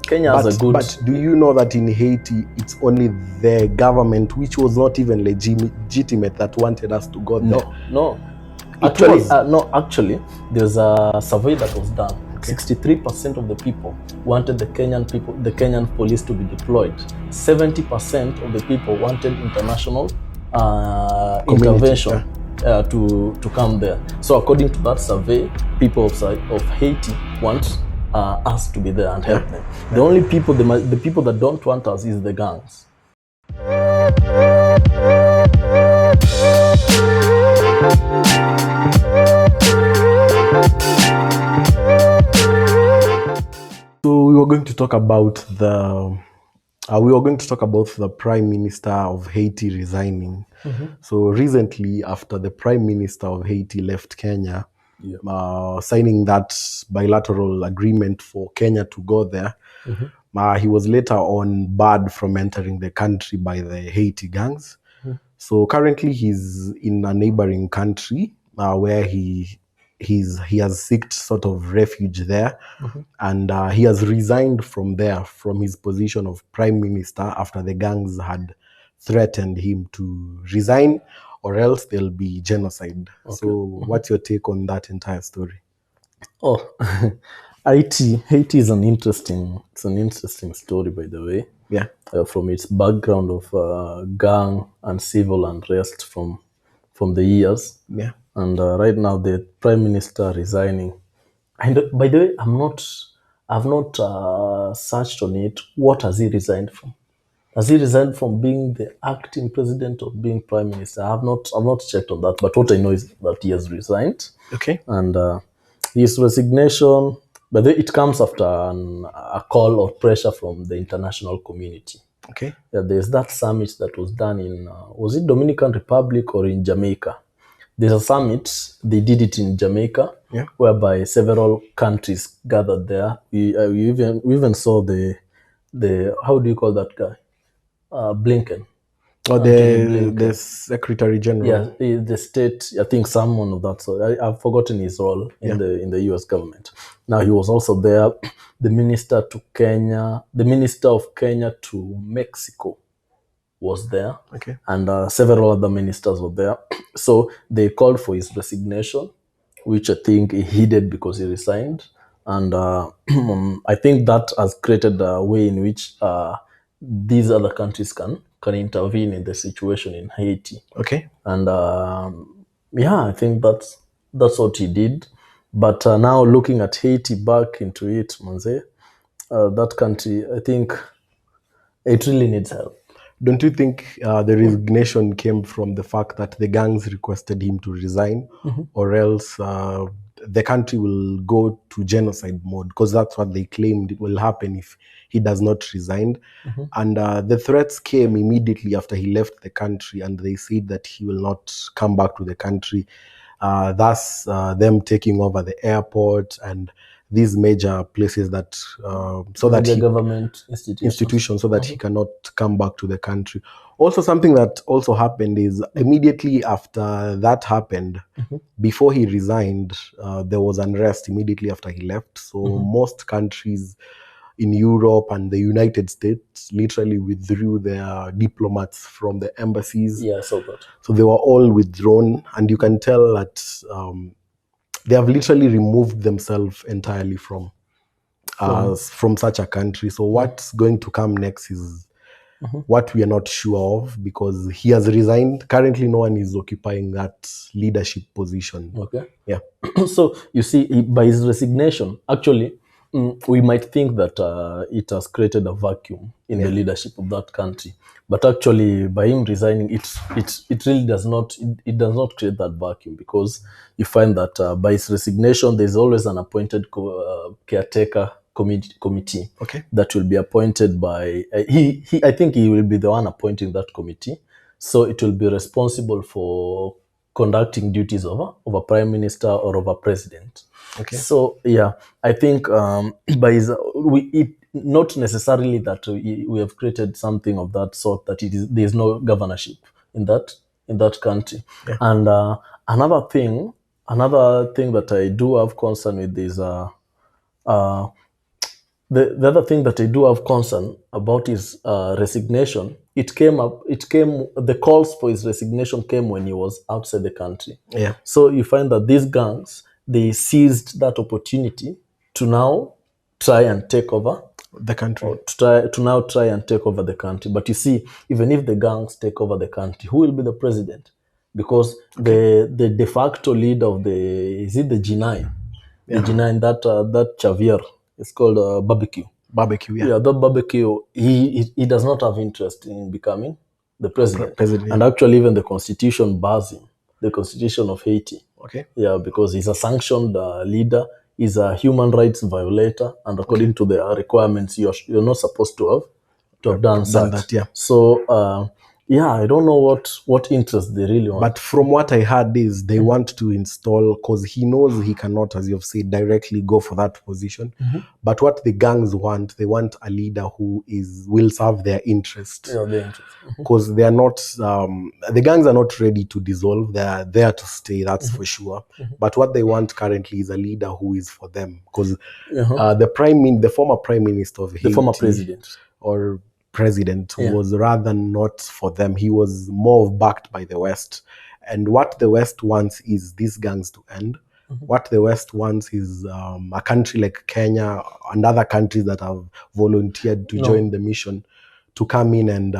Kenya has a good... But do you know that in Haiti, it's only the government, which was not even legitimate, that wanted us to go there? No. Actually, Actually, there's a survey that was done. 63% of the people wanted the Kenyan police to be deployed. 70% of the people wanted international intervention to come there. So according to that survey, people of Haiti want us to be there and help them. The only people, the people that don't want us is the gangs. So we were going to talk about the Prime Minister of Haiti resigning. So recently, after the Prime Minister of Haiti left Kenya, signing that bilateral agreement for Kenya to go there, he was later on barred from entering the country by the Haiti gangs. So currently he's in a neighboring country where he has sought sort of refuge there, and he has resigned from his position of Prime Minister after the gangs had threatened him to resign or else there'll be genocide. So what's your take on that entire story? Haiti is an interesting story, by the way. Yeah. From its background of gang and civil unrest from the years. Yeah. And right now the Prime Minister resigning. And by the way, I've not searched on it. What has he resigned from? Has he resigned from being the acting president or being Prime Minister? I've not checked on that. But what I know is that he has resigned. Okay. And his resignation, by the way, it comes after a call or pressure from the international community. Okay. There's that summit that was done in, was it Dominican Republic or in Jamaica? There's a summit, they did it in Jamaica, whereby several countries gathered there. We even saw the how do you call that guy? Blinken. Or the Secretary General. Yeah, the state, I think someone of that sort. I've forgotten his role in the US government. Now he was also there. The minister of Kenya to Mexico was there. Okay. And several other ministers were there. So they called for his resignation, which I think he heeded because he resigned. And I think that has created a way in which these other countries can intervene in the situation in Haiti. Okay. And I think that's what he did. But now looking at Haiti back into it, Manze, that country, I think it really needs help. Don't you think the resignation came from the fact that the gangs requested him to resign, or else the country will go to genocide mode? Because that's what they claimed it will happen if he does not resign. And the threats came immediately after he left the country, and they said that he will not come back to the country. Thus, them taking over the airport and these major places that government institutions, so that he cannot come back to the country. Also, something that also happened is immediately after that happened, before he resigned, there was unrest immediately after he left. So most countries in Europe and the United States literally withdrew their diplomats from the embassies. Yeah, so good. So they were all withdrawn, and you can tell that they have literally removed themselves entirely from such a country. So what's going to come next is what we are not sure of, because he has resigned. Currently, no one is occupying that leadership position. Okay. Yeah. So you see, by his resignation, actually, we might think that it has created a vacuum in the leadership of that country. But actually, by him resigning, it really does not create that vacuum, because you find that by his resignation, there's always an appointed caretaker committee that will be appointed by I think he will be the one appointing that committee. So it will be responsible for conducting duties of a prime minister or of a president. Okay. So yeah, I think by his, not necessarily that we have created something of that sort, that there is no governorship in that country. Yeah. And another thing that I do have concern with is The other thing that I do have concern about his resignation, the calls for his resignation came when he was outside the country. Yeah. So you find that these gangs, they seized that opportunity to now try and take over, The country. or to now try and take over the country. But you see, even if the gangs take over the country, who will be the president? Because the de facto leader of the, is it the G9? The G9, that Xavier, it's called barbecue. Barbecue, yeah. Yeah, that barbecue, he does not have interest in becoming the president. President, And actually, even the constitution bars him, the constitution of Haiti. Okay. Yeah, because he's a sanctioned leader, he's a human rights violator, and according to the requirements, you're not supposed to have done such. that, yeah. So, yeah, I don't know what interest they really want. But from what I heard is they want to install, because he knows he cannot, as you've said, directly go for that position. But what the gangs want, they want a leader who will serve their interest. Yeah, their interest. Because they are not, the gangs are not ready to dissolve. They are there to stay, that's for sure. But what they want currently is a leader who is for them. Because the former prime minister of Haiti, The former president. or president, was rather not for them. He was more backed by the West. And what the West wants is these gangs to end. What the West wants is a country like Kenya and other countries that have volunteered to join the mission to come in and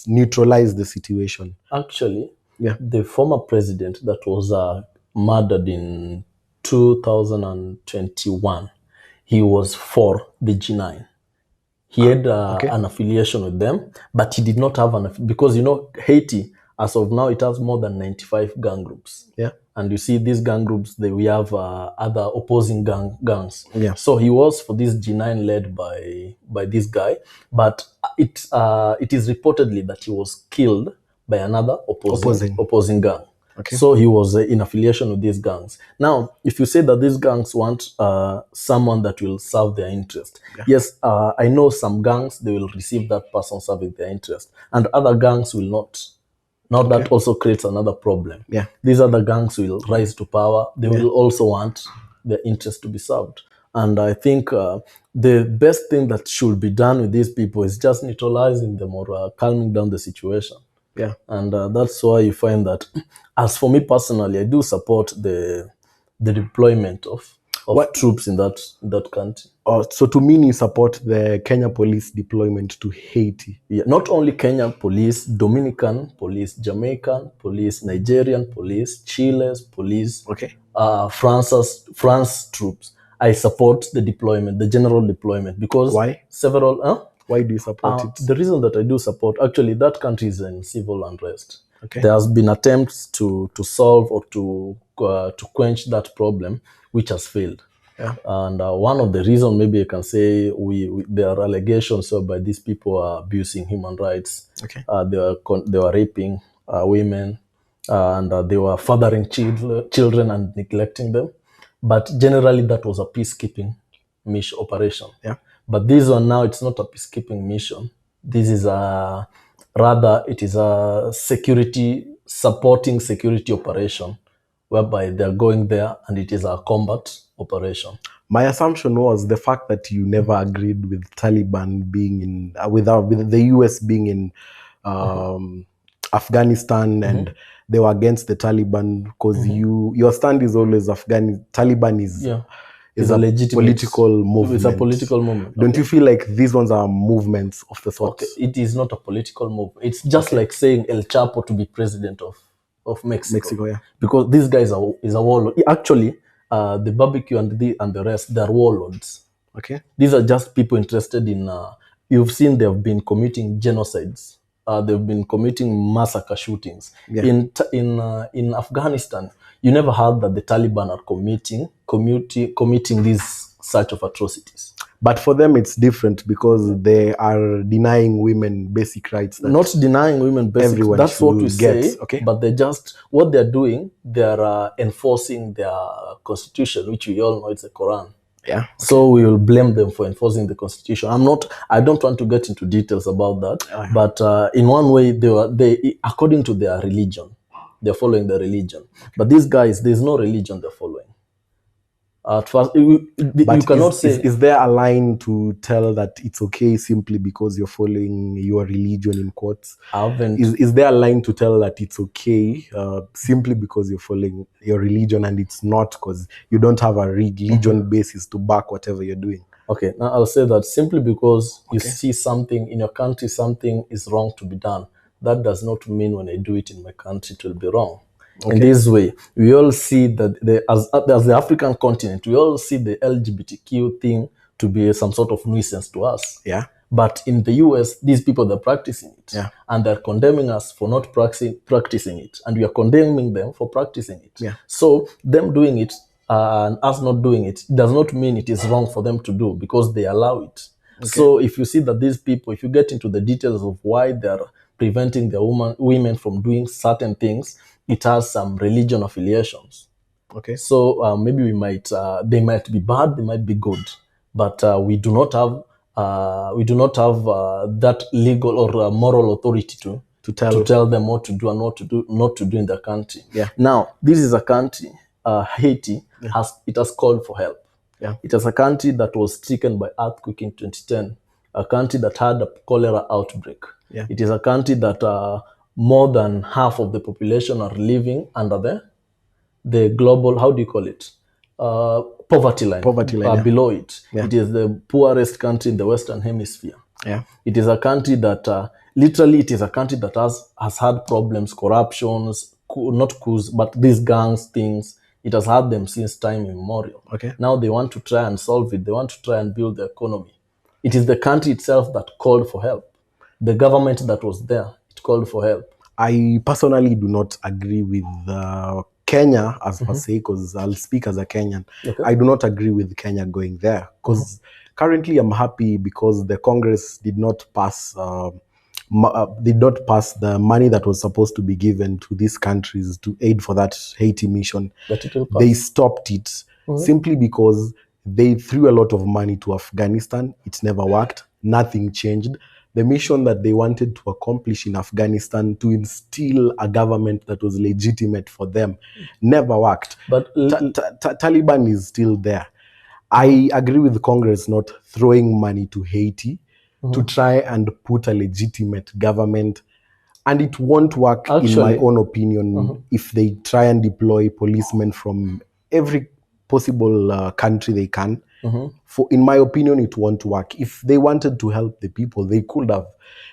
neutralize the situation. Actually, the former president that was murdered in 2021, he was for the G9. He had an affiliation with them, but he did not have because Haiti, as of now, it has more than 95 gang groups. Yeah. And you see these gang groups, we have other opposing gangs. Yeah. So he was for this G9 led by this guy, but it is reportedly that he was killed by another opposing gang. Okay. So he was in affiliation with these gangs. Now, if you say that these gangs want someone that will serve their interest, yes, I know some gangs, they will receive that person serving their interest, and other gangs will not. Now that also creates another problem. Yeah. These other gangs will rise to power. They will also want their interest to be served. And I think the best thing that should be done with these people is just neutralizing them, or calming down the situation. Yeah. And that's why you find that, as for me personally, I do support the deployment of troops in that country. So to me, you support the Kenya police deployment to Haiti? Yeah, not only Kenyan police, Dominican police, Jamaican police, Nigerian police, Chile's police, France troops. I support the deployment, the general deployment, because why? Why do you support it? The reason that I do support, actually, that country is in civil unrest. Okay. There has been attempts to solve or to quench that problem, which has failed. Yeah. And one of the reasons, maybe I can say, there are allegations whereby these people are abusing human rights. Okay. They were raping women, and they were fathering children and neglecting them. But generally, that was a peacekeeping mission operation. Yeah. But this one now, it's not a peacekeeping mission. This is it is a supporting security operation, whereby they're going there and it is a combat operation. My assumption was the fact that you never agreed with Taliban being in, with the US being in Afghanistan, and they were against the Taliban because your stand is always Taliban is a legitimate political movement. It's a political movement. Don't you feel like these ones are movements of the sort? Okay, it is not a political movement. It's just like saying El Chapo to be president of Mexico. Yeah. Because this guy is a warlord. Actually, the barbecue and the rest, they're warlords. Okay. These are just people interested in. You've seen they have been committing genocides. They've been committing massacre shootings. Yeah. In Afghanistan, you never heard that the Taliban are committing these such of atrocities. But for them, it's different because they are denying women basic rights. Not denying women basic rights. That's what we say. Okay. But what they're doing, they're enforcing their constitution, which we all know it's the Quran. Yeah. Okay. So we will blame them for enforcing the constitution. I don't want to get into details about that. But in one way, they according to their religion, they're following their religion. But these guys, there's no religion they're following. At first, you But cannot say is there a line to tell that it's okay simply because you're following your religion in quotes? I haven't. Is there a line to tell that it's okay simply because you're following your religion and it's not because you don't have a religion basis to back whatever you're doing? Okay, now I'll say that simply because you Okay. see something in your country, something is wrong to be done, that does not mean when I do it in my country, it will be wrong. In Okay. this way, we all see that as the African continent, we all see the LGBTQ thing to be some sort of nuisance to us. Yeah. But in the US, these people, they're practicing it. Yeah. And they're condemning us for not practicing it. And we are condemning them for practicing it. Yeah. So them doing it and us not doing it does not mean it is wrong for them to do because they allow it. Okay. So if you see that these people, if you get into the details of why they're preventing the women from doing certain things, it has some religion affiliations. Okay. So maybe they might be bad, they might be good, but we do not have that legal or moral authority to tell them what to do and what to not to do in their country. Yeah. Now, this is a country, Haiti, has called for help. Yeah. It is a country that was stricken by earthquake in 2010, a country that had a cholera outbreak. Yeah. It is a country that more than half of the population are living under the global, how do you call it? Poverty line. Yeah. Below it. Yeah. It is the poorest country in the Western Hemisphere. Yeah. It is a country that, literally, it is a country that has had problems, corruptions, not coups, but these gangs things. It has had them since time immemorial. Okay. Now they want to try and solve it. They want to try and build the economy. It is the country itself that called for help. The government that was there, it called for help. I personally do not agree with Kenya as per se, because I'll speak as a Kenyan. Okay. I do not agree with Kenya going there because currently I'm happy because the Congress did not pass the money that was supposed to be given to these countries to aid for that Haiti mission. That it will pass. They stopped it simply because they threw a lot of money to Afghanistan. It never worked. Nothing changed. The mission that they wanted to accomplish in Afghanistan to instill a government that was legitimate for them never worked. But Taliban is still there. I agree with Congress not throwing money to Haiti to try and put a legitimate government, and it won't work, in my own opinion, if they try and deploy policemen from every possible country they can. In my opinion, it won't work. If they wanted to help the people, they could have.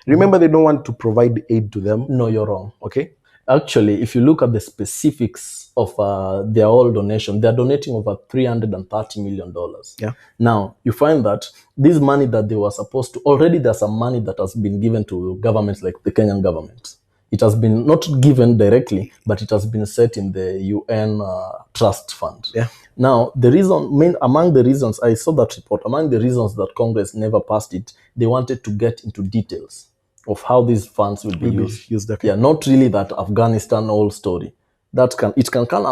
Remember, they don't want to provide aid to them. No, you're wrong. Okay. Actually, if you look at the specifics of their whole donation, they're donating over $330 million. Yeah. Now, you find that this money that they were supposed to, already there's some money that has been given to governments like the Kenyan government. It has been not given directly, but it has been set in the UN trust fund. Yeah. Now, among the reasons, I saw that report, among the reasons that Congress never passed it, they wanted to get into details of how these funds will be used. Okay. Yeah, not really that Afghanistan whole story. It can come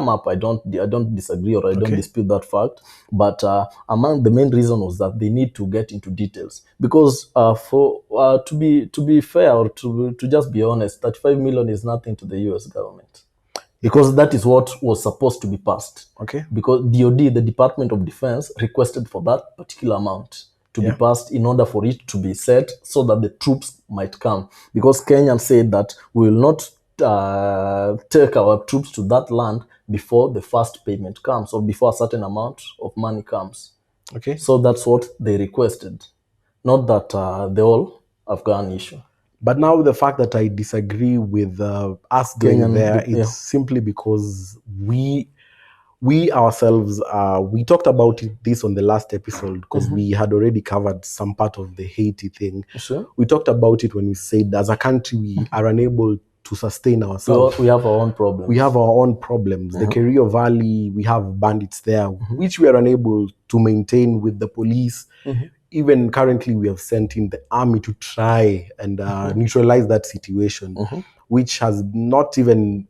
up. I don't disagree or I don't dispute that fact. But among the main reason was that they need to get into details because to be fair or to just be honest, 35 million is nothing to the US government. Because that is what was supposed to be passed. Okay. Because DOD, the Department of Defense, requested for that particular amount to be passed in order for it to be set so that the troops might come. Because Kenyans said that we will not take our troops to that land before the first payment comes or before a certain amount of money comes. Okay. So that's what they requested, not that the whole Afghan issue. But now the fact that I disagree with us going there, it's simply because we ourselves, we talked about this on the last episode because we had already covered some part of the Haiti thing. Sure. We talked about it when we said as a country we are unable to sustain ourselves. We have our own problems. We have our own problems. The Kerio Valley, we have bandits there, which we are unable to maintain with the police. Even currently, we have sent in the army to try and neutralize that situation, which has not even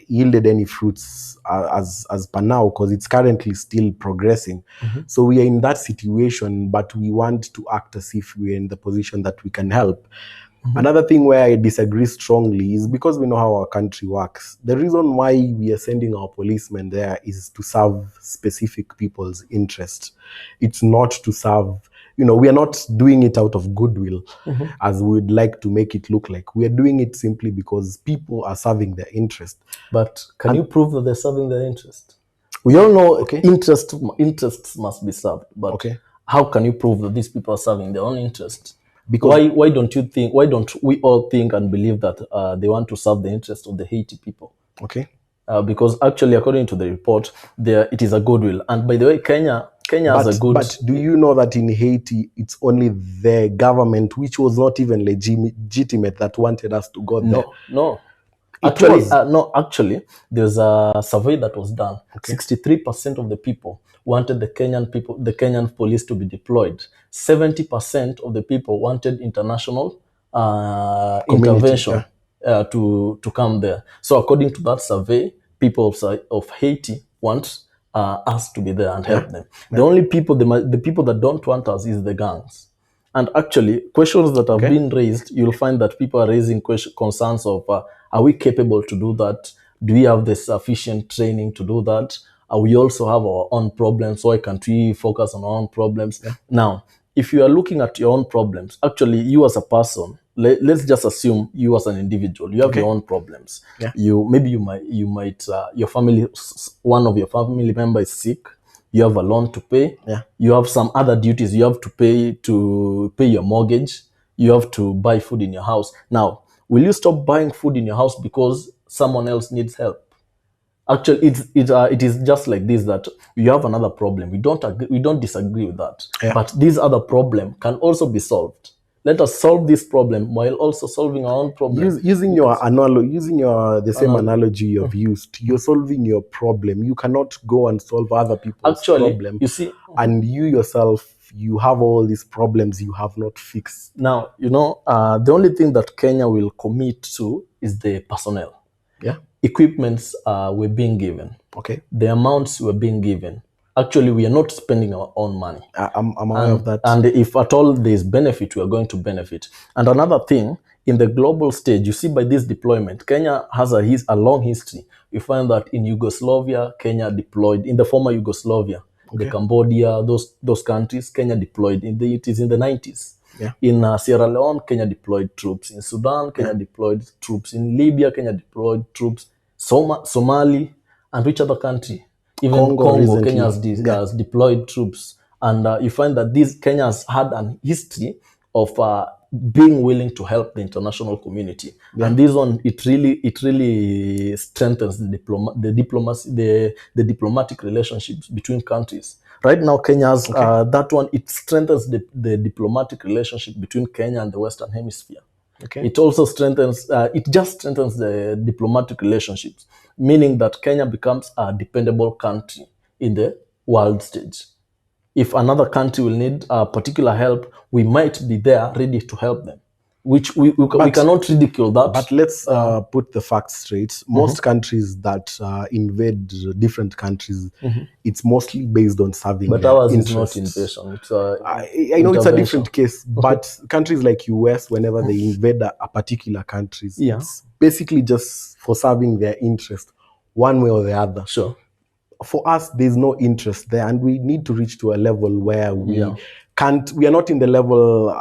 yielded any fruits as per now, because it's currently still progressing. So we are in that situation, but we want to act as if we are in the position that we can help. Another thing where I disagree strongly is because we know how our country works. The reason why we are sending our policemen there is to serve specific people's interest. It's not to serve, we are not doing it out of goodwill as we would like to make it look like. We are doing it simply because people are serving their interest. But can you prove that they're serving their interest? We all know interests must be served, but how can you prove that these people are serving their own interest? Because why don't we all think and believe that they want to serve the interest of the Haiti people? Because actually, according to the report, it is a goodwill. And by the way, Kenya has a good. But do you know that in Haiti, it's only the government, which was not even legitimate, that wanted us to go there? No. Actually, there's a survey that was done. 63% of the people wanted the Kenyan police to be deployed. 70% of the people wanted international intervention to come there. So according to that survey, people of Haiti want us to be there and help them. The only people, the people that don't want us is the gangs. And actually, questions that have been raised, you'll find that people are raising concerns of, are we capable to do that? Do we have the sufficient training to do that? We also have our own problems. Why can't we focus on our own problems? Now, if you are looking at your own problems, actually, you as a person, let's just assume you as an individual, you have your own problems. Maybe you might your family, one of your family member is sick. You have a loan to pay. You have some other duties you have to pay your mortgage. You have to buy food in your house. Now, will you stop buying food in your house because someone else needs help? Actually, it is just like this, that you have another problem. We don't disagree with that. But this other problem can also be solved. Let us solve this problem while also solving our own problem. Using the same analogy you've used, you're solving your problem. You cannot go and solve other people's problem. You see, and you yourself, you have all these problems you have not fixed. Now, the only thing that Kenya will commit to is the personnel. Equipments were being given. The amounts were being given. Actually, we are not spending our own money. I'm aware of that. And if at all there is benefit, we are going to benefit. And another thing, in the global stage, you see by this deployment, Kenya has a long history. You find that in Yugoslavia, Kenya deployed, in the former Yugoslavia, the Cambodia, those countries, Kenya deployed. It is in the 90s. In Sierra Leone, Kenya deployed troops. In Sudan, Kenya deployed troops. In Libya, Kenya deployed troops. Somali, and which other country? Even Congo Kenya has deployed troops. And you find that Kenya has had a history of being willing to help the international community. And this one, it really strengthens the diplomatic relationships between countries. Right now, Kenya's that one, it strengthens the diplomatic relationship between Kenya and the Western Hemisphere. It also strengthens the diplomatic relationships, meaning that Kenya becomes a dependable country in the world stage. If another country will need particular help, we might be there ready to help them, which we cannot ridicule that. But let's put the facts straight. Most countries that invade different countries, it's mostly based on serving but their ours interests. is not invasion. It's I know it's a different case, but countries like US, whenever they invade a particular country, it's basically just for serving their interest, one way or the other. For us, there's no interest there, and we need to reach to a level where we are not in the level.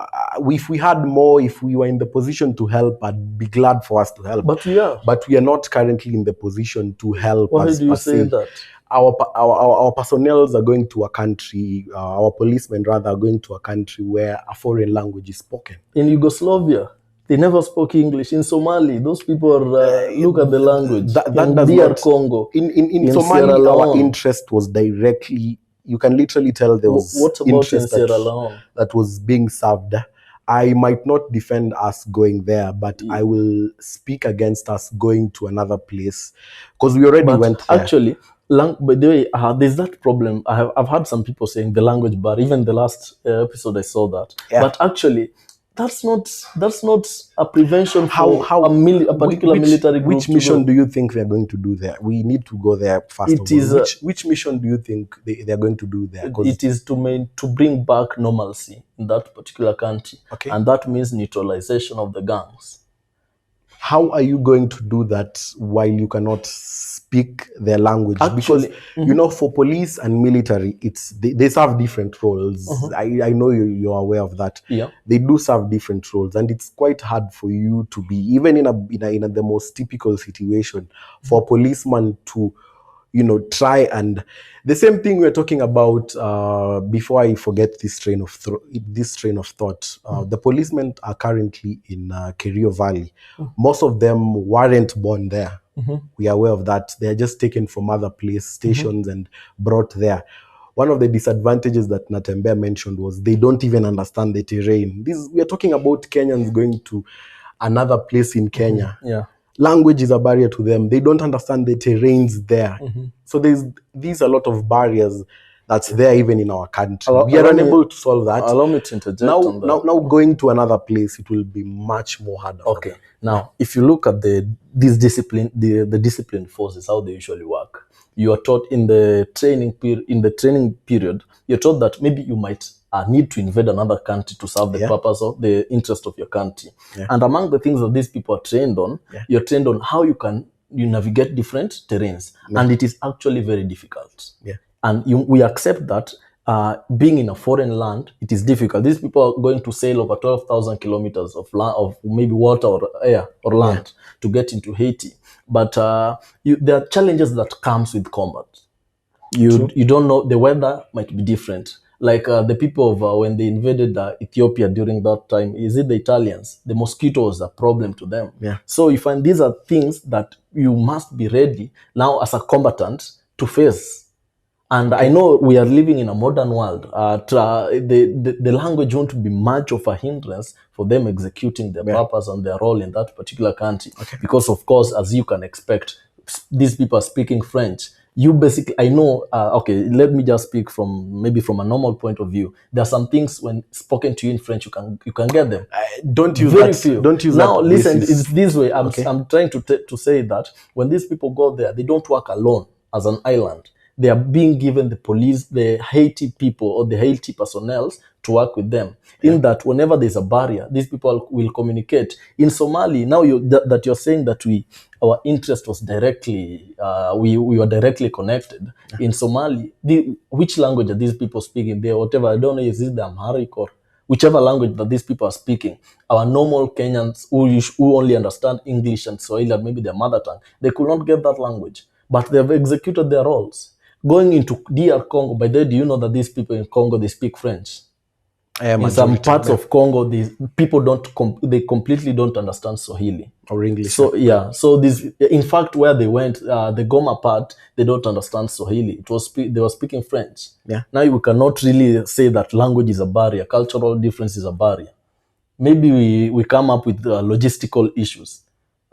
If we had more, if we were in the position to help, I'd be glad for us to help. But we are not currently in the position to help. Why do you say that? Our personnel are going to a country, our policemen rather are going to a country where a foreign language is spoken. In Yugoslavia, they never spoke English. In Somali, those people look at the language. In Congo, in Somali, our interest was directly. You can literally tell there was interest that was being served. I might not defend us going there, but I will speak against us going to another place because we already went there. Actually, by the way, there's that problem. I've had some people saying the language barrier. Even the last episode, I saw that. But actually, that's not a prevention for a particular military group which to mission go. do you think they're going to do there? We need to go there first It of all. is Which mission do you think they're going to do there? Because it is to bring back normalcy in that particular country, okay, and that means neutralization of the gangs. how are you going to do that while you cannot speak their language? Because Actually, you know, for police and military, they serve different roles. I know you're aware of that. yeah. They do serve different roles, and it's quite hard for you to be, even in the most typical situation, for a policeman to, you know, try. And the same thing we're talking about, before I forget this train of thought, the policemen are currently in Kerio Valley. Most of them weren't born there. We are aware of that. They are just taken from other place stations and brought there. One of the disadvantages that Natembeya mentioned was they don't even understand the terrain. We are talking about Kenyans going to another place in Kenya. Yeah. Language is a barrier to them. They don't understand the terrains there. So these a lot of barriers that's there even in our country. We are unable to solve that. Allow me to interject Now, on that. now going to another place, it will be much more harder. Okay. Now, if you look at the discipline forces, how they usually work, you are taught in the training period, you're taught that maybe you might need to invade another country to serve the purpose of the interest of your country. And among the things that these people are trained on, you're trained on how you navigate different terrains, and it is actually very difficult. And we accept that being in a foreign land, it is difficult. These people are going to sail over 12,000 kilometers of land, of maybe water or air or land to get into Haiti. But there are challenges that comes with combat. You don't know, the weather might be different. Like the people of when they invaded Ethiopia during that time, is it the Italians? The mosquito was a problem to them. So you find these are things that you must be ready now as a combatant to face. And I know we are living in a modern world. The language won't be much of a hindrance for them executing their purpose and their role in that particular country. Because, of course, as you can expect, these people are speaking French. You basically, I know, okay, let me just speak from a normal point of view. There are some things when spoken to you in French, you can get them. Don't use Very that. few. Don't use now, that. listen, it's this way. I'm trying to say that when these people go there, they don't work alone as an island. They are being given the police, the Haiti people or the Haiti personnel to work with them. In that, whenever there's a barrier, these people will communicate. In Somali, now that you're saying that our interest was directly, we were directly connected. In Somali, which language are these people speaking there? Whatever, I don't know, is it the Amharic or whichever language that these people are speaking. Our normal Kenyans who only understand English and Swahili and maybe their mother tongue, they could not get that language, but they have executed their roles. Going into DR Congo, by the way, do you know that these people in Congo, they speak French? In some parts of Congo, these people they completely don't understand Swahili or English. So so in fact, where they went, the Goma part, they don't understand Swahili. They were speaking French. Now we cannot really say that language is a barrier, cultural difference is a barrier. Maybe we come up with logistical issues.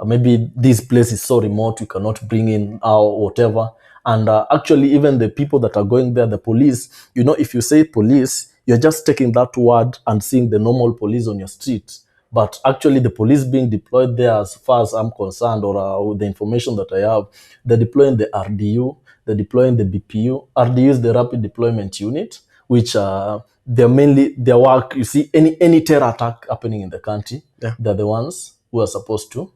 Maybe this place is so remote, we cannot bring in our whatever. And actually, even the people that are going there, the police, if you say police, you're just taking that word and seeing the normal police on your street. But actually, the police being deployed there, as far as I'm concerned, or the information that I have, they're deploying the RDU, they're deploying the BPU. RDU is the Rapid Deployment Unit, which their work, you see, any terror attack happening in the country, they're the ones who are supposed to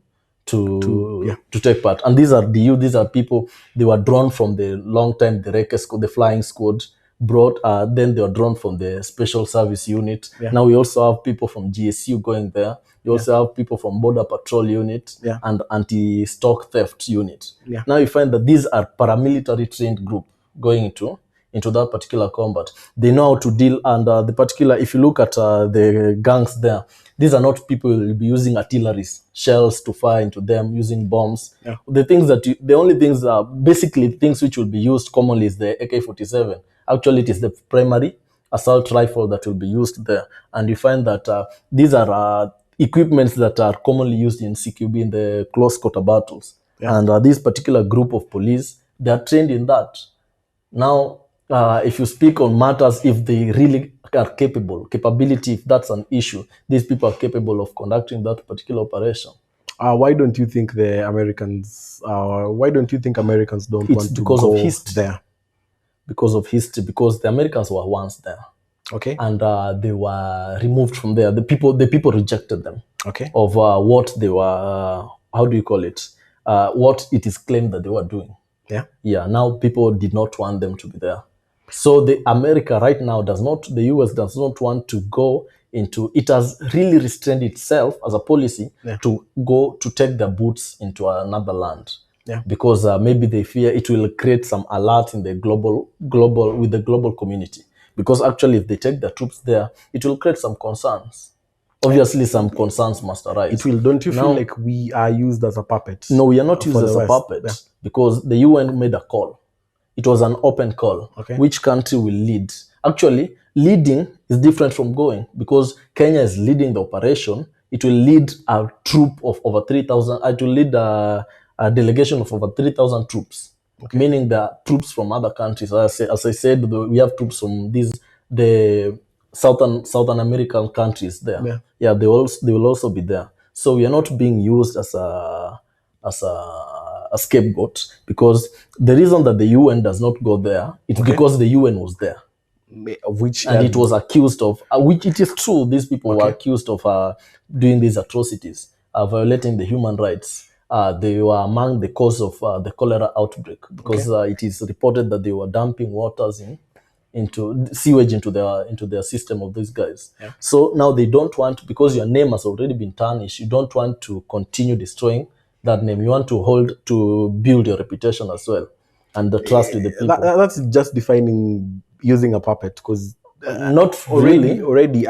take part. And these are people, they were drawn from the long time, the Reke squad, the flying squad, then they were drawn from the special service unit. Now we also have people from GSU going there. You also have people from border patrol unit and anti-stock theft unit. Now you find that these are paramilitary trained group going into that particular combat. They know how to deal, and the particular, if you look at the gangs there, these are not people who will be using artillery, shells to fire into them, using bombs. The only things are basically things which will be used commonly is the AK-47. Actually, it is the primary assault rifle that will be used there. And you find that these are equipments that are commonly used in CQB, in the close quarter battles. And this particular group of police, they are trained in that. Now, If you speak on matters, if they really are capability, if that's an issue, these people are capable of conducting that particular operation. Why don't you think the Americans? Why don't you think Americans don't It's want to because of go history. there? Because of history, because the Americans were once there, Okay. and they were removed from there. The people rejected them Okay. of what they were. How do you call it? What it is claimed that they were doing. Yeah. Yeah. Now people did not want them to be there. So the America right now does not. The US does not want to go into. It has really restrained itself as a policy Yeah. to go to take their boots into another land. Yeah. Because maybe they fear it will create some alert in the global with the global community. Because actually, if they take their troops there, it will create some concerns. Obviously, some concerns must arise. It will. Don't you feel Now, like we are used as a puppet? no, we are not for used the as a West? puppet Yeah. because the UN made a call. It was an open call. Okay. Which country will lead? Actually, leading is different from going because Kenya is leading the operation. It will lead a troop of over 3,000. It will lead a delegation of over 3,000 troops, meaning the troops from other countries. As I said, we have troops from the Southern American countries there. Yeah. Yeah, they will also be there. So we are not being used as a scapegoat because the reason that the UN does not go there, it's because the UN was there. Of which And it was accused of, which it is true, these people were accused of doing these atrocities, violating the human rights. They were among the cause of the cholera outbreak because it is reported that they were dumping waters into sewage into their system of these guys. Yeah. So now they don't want, because your name has already been tarnished, you don't want to continue destroying that name. You want to build your reputation as well and the trust with the people. that's just defining using a puppet because Not really. already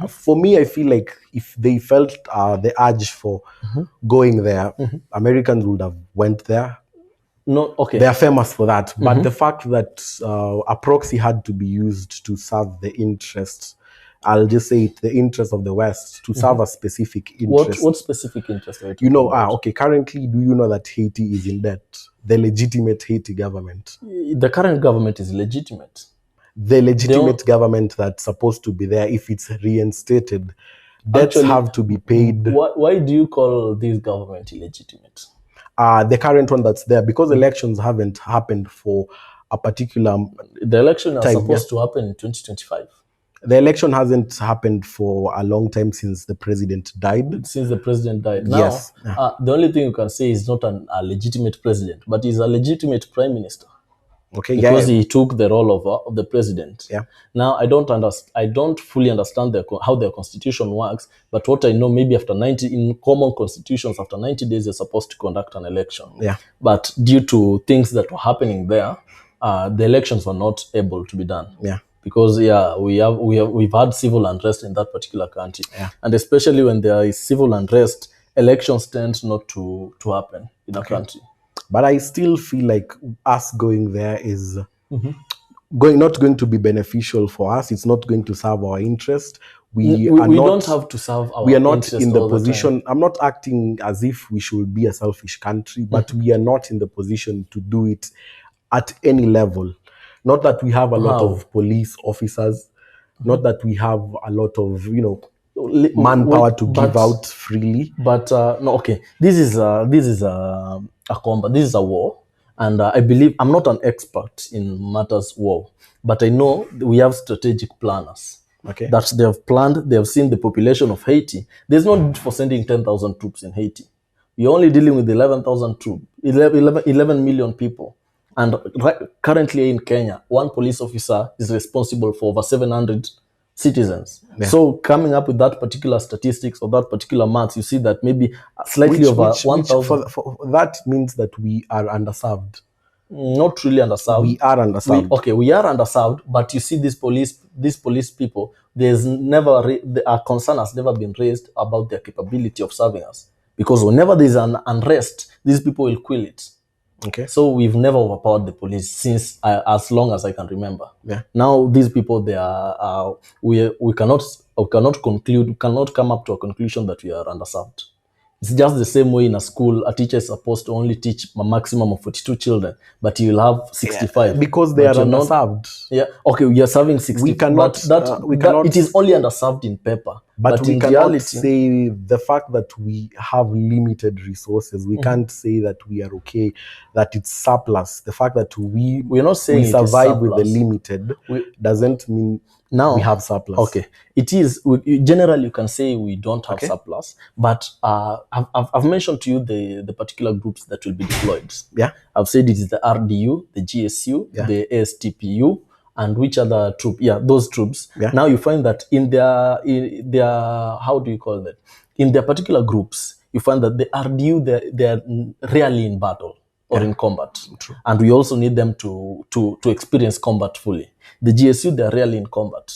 for me I feel like if they felt the urge for going there, Americans would have went there. No, okay. They are famous for that. But the fact that a proxy had to be used to serve the interests, I'll just say it, the interest of the West, to serve a specific interest. What specific interest are you You talking know, about? okay, currently, do you know that Haiti is in debt? The legitimate Haiti government. The current government is legitimate. The legitimate government that's supposed to be there, if it's reinstated, debts Actually, have to be paid. Why do you call this government illegitimate? The current one that's there, because elections haven't happened for a particular The election is time, supposed to happen in 2025. The election hasn't happened for a long time since the president died. Since the president died. Now, Yes. the only thing you can say is not a legitimate president, but he's a legitimate prime minister. Okay. Because he took the role of the president. Yeah. Now I don't fully understand how their constitution works, but what I know, maybe after 90 in common constitutions, after 90 days you're supposed to conduct an election. Yeah. But due to things that were happening there, the elections were not able to be done. Yeah. Because we've had civil unrest in that particular country. Yeah. And especially when there is civil unrest, elections tend not to happen in a country. But I still feel like us going there is not going to be beneficial for us. It's not going to serve our interest. We don't have to serve our we are not interest in the all the position. time. I'm not acting as if we should be a selfish country, but we are not in the position to do it at any level. Not that we have a lot of police officers, not that we have a lot of manpower to give out freely. But no, okay. This is a combat. This is a war, and I believe I'm not an expert in matters war, but I know we have strategic planners. Okay. That they have planned. They have seen the population of Haiti. There's no need for sending 10,000 troops in Haiti. You're only dealing with 11,000 troops, 11 million people. And currently in Kenya, one police officer is responsible for over 700 citizens. Yeah. So coming up with that particular statistics or that particular maths, you see that maybe slightly over 1,000. That means that we are underserved. Not really underserved. We are underserved. We are underserved, but you see these police people, our concern has never been raised about their capability of serving us. Because whenever there's an unrest, these people will quell it. Okay. So we've never overpowered the police since as long as I can remember. Yeah. Now these people, we cannot come up to a conclusion that we are underserved. It's just the same way in a school, a teacher is supposed to only teach a maximum of 42 children, but you'll have 65. Because they But are you're not, underserved. yeah, okay, we are serving 60, We cannot, but that, we that cannot, it is only underserved in paper. but But we in cannot reality, say the fact that we have limited resources. We can't say that we are okay, that it's surplus. The fact that we're not saying we it is survive with the surplus. limited We, doesn't mean now we have surplus. okay, it is generally you can say we don't have Okay. surplus, but I've mentioned to you the particular groups that will be deployed. Yeah. I've said it is the RDU, the GSU, Yeah. the ASTPU, and which other troop? Yeah, those troops. Yeah. Now you find that in their how do you call that? In their particular groups, you find that the RDU they're rarely in battle or in combat. True. And we also need them to experience combat fully. The GSU, they're rarely in combat.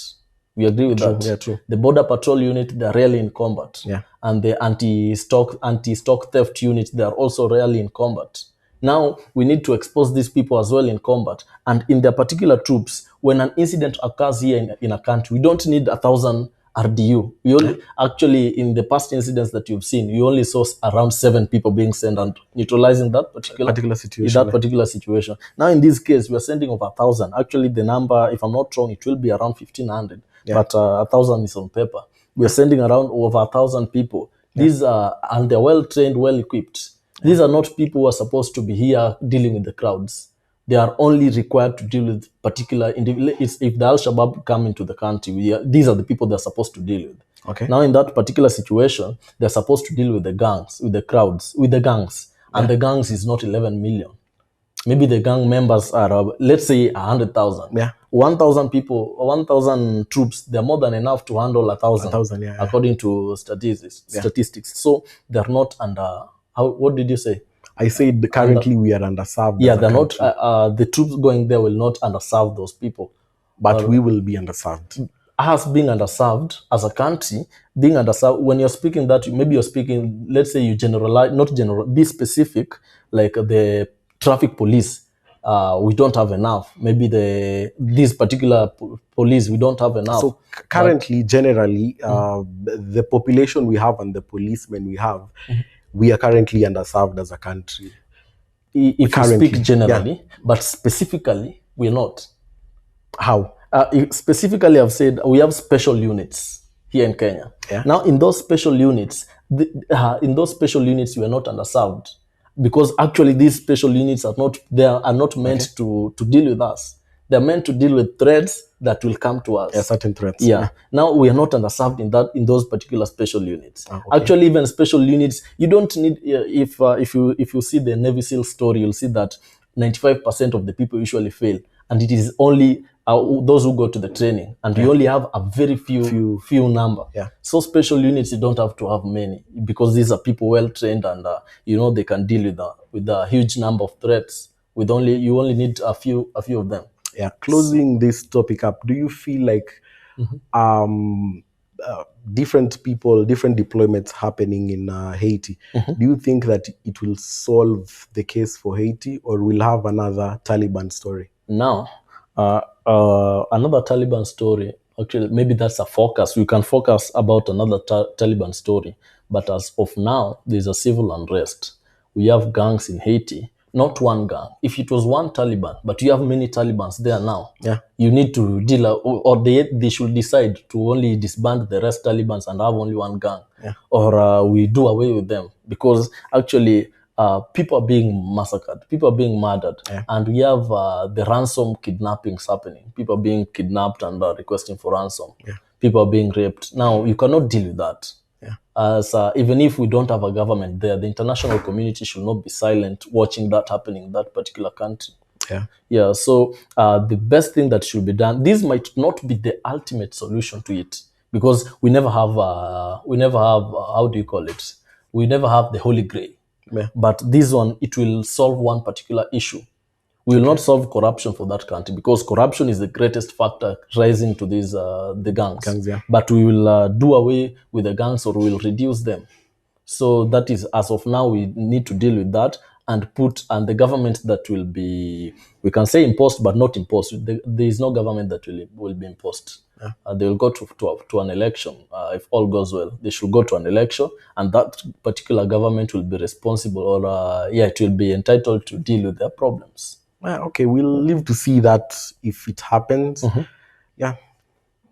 We agree with that. Yeah, true. The border patrol unit, they're rarely in combat. Yeah. And the anti-stock theft unit, they're also rarely in combat. Now we need to expose these people as well in combat. And in their particular troops, when an incident occurs here in a country, we don't need 1,000 RDU. We only actually in the past incidents that you've seen, you only saw around 7 people being sent and neutralizing that particular situation. particular situation. Now in this case, we are sending over 1,000. Actually, the number, if I'm not wrong, it will be around 1,500. But 1,000 is on paper. We are sending around over 1,000 people. These are and they're well trained, well equipped. These are not people who are supposed to be here dealing with the crowds. They are only required to deal with particular individuals. If the Al-Shabaab come into the country, these are the people they're supposed to deal with. Okay. Now, in that particular situation, they're supposed to deal with the gangs, with the crowds, with the gangs. And the gangs is not 11 million. Maybe the gang members are, let's say, 100,000. Yeah. 1,000 people, 1,000 troops, they're more than enough to handle 1,000. 1,000, yeah. According to statistics. So they're not under, what did you say? I said currently we are underserved. Yeah, they're not, the troops going there will not underserve those people. But we will be underserved. Us being underserved as a country, being underserved, when you're speaking that, maybe you're speaking, let's say you generalize, not general, be specific, like the traffic police, we don't have enough. Maybe these particular police, we don't have enough. So currently, generally, the population we have and the policemen we have, we are currently underserved as a country. If you speak generally, but specifically, we're not. How? Specifically, I've said we have special units here in Kenya. Yeah. Now, in those special units, we are not underserved because actually these special units are not meant to deal with us. They're meant to deal with threats that will come to us. Yeah, certain threats. Yeah. Now we are not underserved in those particular special units. Okay. Actually, even special units, you don't need. If you see the Navy SEAL story, you'll see that 95% of the people usually fail, and it is only those who go to the training, and we only have a very few number. Yeah. So special units, you don't have to have many because these are people well trained and they can deal with a huge number of threats. You only need a few of them. Yeah. Closing this topic up, do you feel like different deployments happening in Haiti? Do you think that it will solve the case for Haiti, or will have another Taliban story? Now, another Taliban story, actually, maybe that's a focus. We can focus about another Taliban story. But as of now, there's a civil unrest. We have gangs in Haiti, not one gang. If it was one Taliban, but you have many Talibans there now, you need to deal, or they should decide to only disband the rest Talibans and have only one gang. Or we do away with them. Because actually, people are being massacred, people are being murdered, and we have the ransom kidnappings happening. People are being kidnapped and requesting for ransom. People are being raped. Now, you cannot deal with that. As even if we don't have a government there, the international community should not be silent watching that happening in that particular country. So the best thing that should be done, this might not be the ultimate solution to it, because we never have how do you call it, we never have the holy grail. But this one, it will solve one particular issue. We will not solve corruption for that country, because corruption is the greatest factor rising to these the gangs. But we will do away with the gangs, or we will reduce them. So that is, as of now, we need to deal with that and the government that will be, we can say imposed, but not imposed. There is no government that will be imposed. They will go to an election. If all goes well, they should go to an election, and that particular government will be responsible, or it will be entitled to deal with their problems. Okay, we'll live to see that if it happens. Yeah.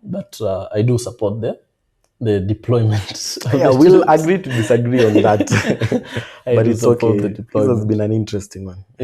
But I do support the deployment. Yeah, we'll agree to disagree on that. I But do it's support okay. the This has deployment. been an interesting one.